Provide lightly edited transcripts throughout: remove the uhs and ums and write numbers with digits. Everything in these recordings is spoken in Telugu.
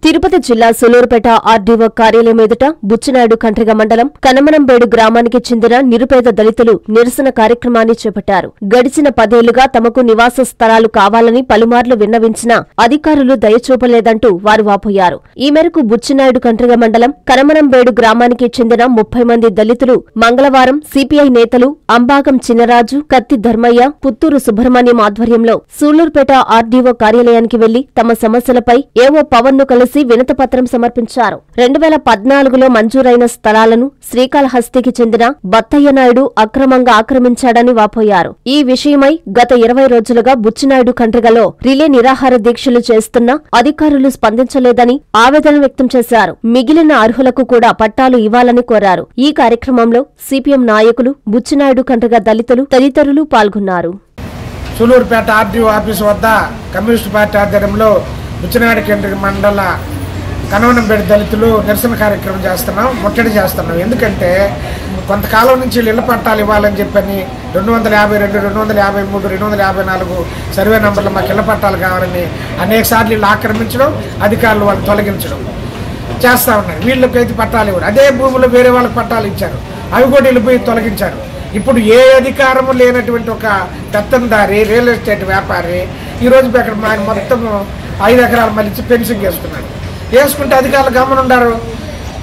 తిరుపతి జిల్లా సులూరుపేట ఆర్డీఓ కార్యాలయం ఎదుట బుచ్చినాయుడు కండ్రిగ మండలం కనమనంబేడు గ్రామానికి చెందిన నిరుపేద దళితులు నిరసన కార్యక్రమాన్ని చేపట్టారు. గడిచిన 10 ఏళ్లుగా తమకు నివాస స్థలాలు కావాలని పలుమార్లు విన్నవించినా అధికారులు దయచూపలేదంటూ వారు వాపోయారు. ఈ మేరకు బుచ్చినాయుడు కండ్రిగ మండలం కనమనంబేడు గ్రామానికి చెందిన 30 మంది దళితులు మంగళవారం సిపిఐ నేతలు అంబాగం చిన్నరాజు, కత్తి ధర్మయ్య, పుత్తూరు సుబ్రహ్మణ్యం ఆధ్వర్యంలో సూళ్లూరుపేట ఆర్డీఓ కార్యాలయానికి వెళ్లి తమ సమస్యలపై ఏవో పవన్ ను కలిసి వినతిపత్రం సమర్పించారు. 2014లో మంజూరైన స్థలాలను శ్రీకాళహస్తికి చెందిన బత్తయ్య నాయుడు అక్రమంగా ఆక్రమించాడని వాపోయారు. ఈ విషయమై గత 20 రోజులుగా బుచ్చినాయుడు కండ్రిగలో రిలే నిరాహార దీక్షలు చేస్తున్నా అధికారులు స్పందించలేదని ఆవేదన వ్యక్తం చేశారు. మిగిలిన అర్హులకు కూడా పట్టాలు ఇవ్వాలని కోరారు. ఈ కార్యక్రమంలో సిపిఎం నాయకులు, బుచ్చినాయుడు కండ్రిగ దళితులు తదితరులు పాల్గొన్నారు. సూళ్లూరుపేట ఆర్డీఓ ఆఫీసు వద్ద కమ్యూనిస్టు పార్టీ ఆధ్వర్యంలో బుచ్చినాయుడు కండ్రిగ మండల కనమనంబేడు దళితులు నిరసన కార్యక్రమం చేస్తున్నాం, ముట్టడి చేస్తున్నాం. ఎందుకంటే కొంతకాలం నుంచి ఇళ్ల పట్టాలు ఇవ్వాలని చెప్పని 252, 253, 254 సర్వే నంబర్లు మాకు ఇళ్ల పట్టాలు కావాలని అనేక సార్లు వీళ్ళు ఆక్రమించడం, అధికారులు వాళ్ళని తొలగించడం చేస్తూ ఉన్నారు. వీళ్ళకైతే పట్టాలు ఇవ్వరు. అదే భూములు వేరే వాళ్ళకి పట్టాలు ఇచ్చారు, అవి కూడా వెళ్ళిపోయి తొలగించారు. ఇప్పుడు ఏ అధికారము లేనటువంటి ఒక పెత్తందారి రియల్ ఎస్టేట్ వ్యాపారి ఈరోజు అక్కడ మొత్తం 5 ఎకరాలు మళ్ళీ ఫెన్సింగ్ వేసుకుంటే అధికారులు గమనుండారు.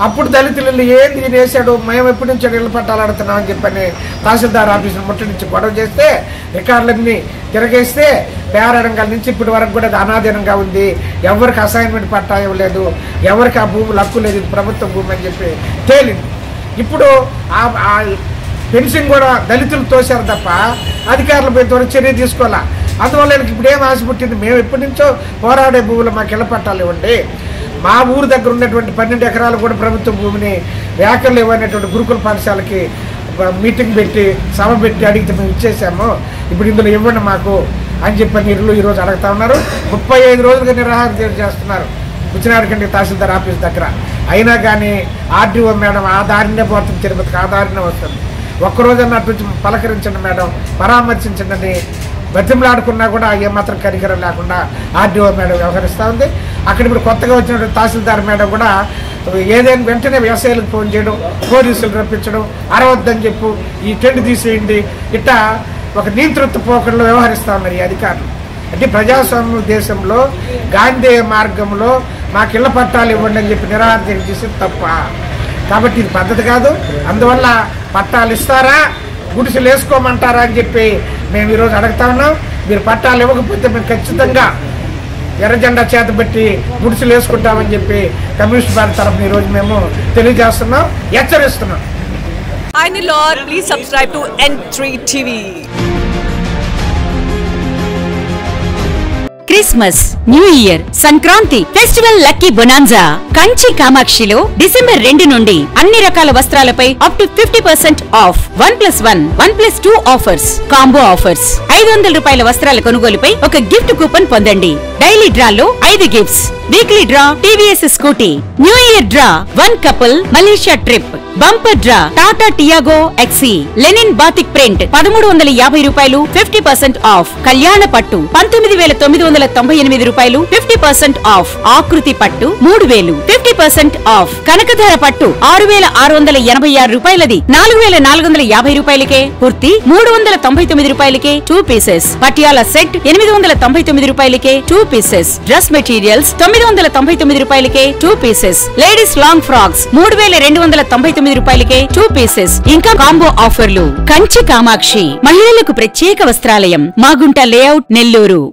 అప్పుడు దళితులు ఏంది ఈయన వేసాడు, మేము ఎప్పటి నుంచి ఇళ్ళ పట్టాలు ఆడుతున్నామని చెప్పని తహసీల్దార్ ఆఫీసును ముట్టడించి గొడవ చేస్తే రికార్డులన్నీ తిరగేస్తే పేరాడంగాల నుంచి ఇప్పటి వరకు కూడా అనాధీనంగా ఉంది. ఎవరికి అసైన్మెంట్ పట్టా ఇవ్వలేదు, ఎవరికి ఆ భూములు హక్కు లేదు, ఇది ప్రభుత్వ భూమి అని చెప్పి తేలింది. ఇప్పుడు ఆ ఫెన్సింగ్ కూడా దళితులు తోశారు తప్ప అధికారులు పోయి త్వర చర్య తీసుకోవాలా. అందువల్ల ఇప్పుడు ఏం ఆశ పుట్టింది, మేము ఎప్పటి నుంచో పోరాడే భూములు మాకు ఇళ్ల పట్టాలు ఇవ్వండి. మా ఊరు దగ్గర ఉన్నటువంటి 12 ఎకరాలు కూడా ప్రభుత్వ భూమిని వ్యాకరణ ఇవ్వనటువంటి గురుకుల పాఠశాలకి మీటింగ్ పెట్టి సభ పెట్టి అడిగితే మేము ఇచ్చేసాము, ఇప్పుడు ఇందులో ఇవ్వండి మాకు అని చెప్పి నీళ్ళు ఈరోజు అడుగుతా ఉన్నారు. 35 రోజులుగా నిరాహార దీక్ష చేస్తున్నారు బుచ్చినాయుడు కండ్రిగ తహసీల్దార్ ఆఫీస్ దగ్గర. అయినా కానీ ఆర్డీఓ మేడం ఆ దారినే పోతుంది, తిరుపతికి ఆ దారినే వస్తుంది. ఒక్కరోజన్నా అటు పలకరించండి మేడం, పరామర్శించండి అని బతిమలాడుకున్నా కూడా ఏమాత్రం కనికరం లేకుండా ఆర్డీఓ మేడం వ్యవహరిస్తూ ఉంది. అక్కడ ఇప్పుడు కొత్తగా వచ్చినటువంటి తహసీల్దార్ మేడం కూడా ఏదైనా వెంటనే వ్యవసాయాలకు ఫోన్ చేయడం, పోలీసులు రప్పించడం, అరవద్దని చెప్పు, ఈ టెంట్ తీసేయండి, ఇట్టా ఒక నియంతృత్వ పోకడలో వ్యవహరిస్తూ ఉన్నారు ఈ అధికారులు. అంటే ప్రజాస్వామ్య దేశంలో గాంధీ మార్గంలో మాకు ఇళ్ల పట్టాలు ఇవ్వండి అని చెప్పి నిరాహార దీక్ష చేసేది తప్ప. కాబట్టి ఇది పద్ధతి కాదు. అందువల్ల పట్టాలు ఇస్తారా, గుడిసెలు వేసుకోమంటారా అని చెప్పి మేము ఈరోజు అడుగుతా ఉన్నాం. మీరు పట్టాలు ఇవ్వకపోతే మేము ఖచ్చితంగా ఎర్రజెండా చేతబెట్టి గుడిసెలు వేసుకుంటామని చెప్పి కమ్యూనిస్ట్ పార్టీ తరఫున ఈరోజు మేము తెలియజేస్తున్నాం, హెచ్చరిస్తున్నాం. Please subscribe to N3 TV. Christmas, new year, Sankranti, festival lucky bonanza Kanchi కామాక్షిలో డిసెంబర్ 2 నుండి అన్ని రకాల వస్త్రాలపై up to 50% off. 1+1, 1+2 offers, combo offers. 500 రూపాయల వస్త్రాల కొనుగోలుపై ఒక గిఫ్ట్ కూపన్ పొందండి. డైలీ డ్రాలో 5 gifts, weekly draw TVS scooty, new year draw 1 couple Malaysia trip, bumper draw Tata Tiago XE, linen batik print 1350 రూపాయలు 50% ఆఫ్. కళ్యాణ పట్టు 19,998 రూపాయలు 50% ఆఫ్. ఆకృతి పట్టు 3000 50% ఆఫ్. కనకధార పట్టు 6,686 రూపాయలది 4,450 రూపాయలకే. కుర్తి 399 రూపాయలకే 2 పీసెస్. పటియాల సెట్ 899 రూపాయలకే 2 పీసెస్. డ్రెస్ మెటీరియల్స్ 999 రూపాయలకే 2 పీసెస్. లేడీస్ లాంగ్ ఫ్రాక్స్ 3,299 రూపాయలకే 2 పీసెస్. ఇంకా కాంబో ఆఫర్లు. కంచి కామాక్షి మహిళలకు ప్రత్యేక వస్త్రాలయం, మాగుంట లేఅవుట్, నెల్లూరు.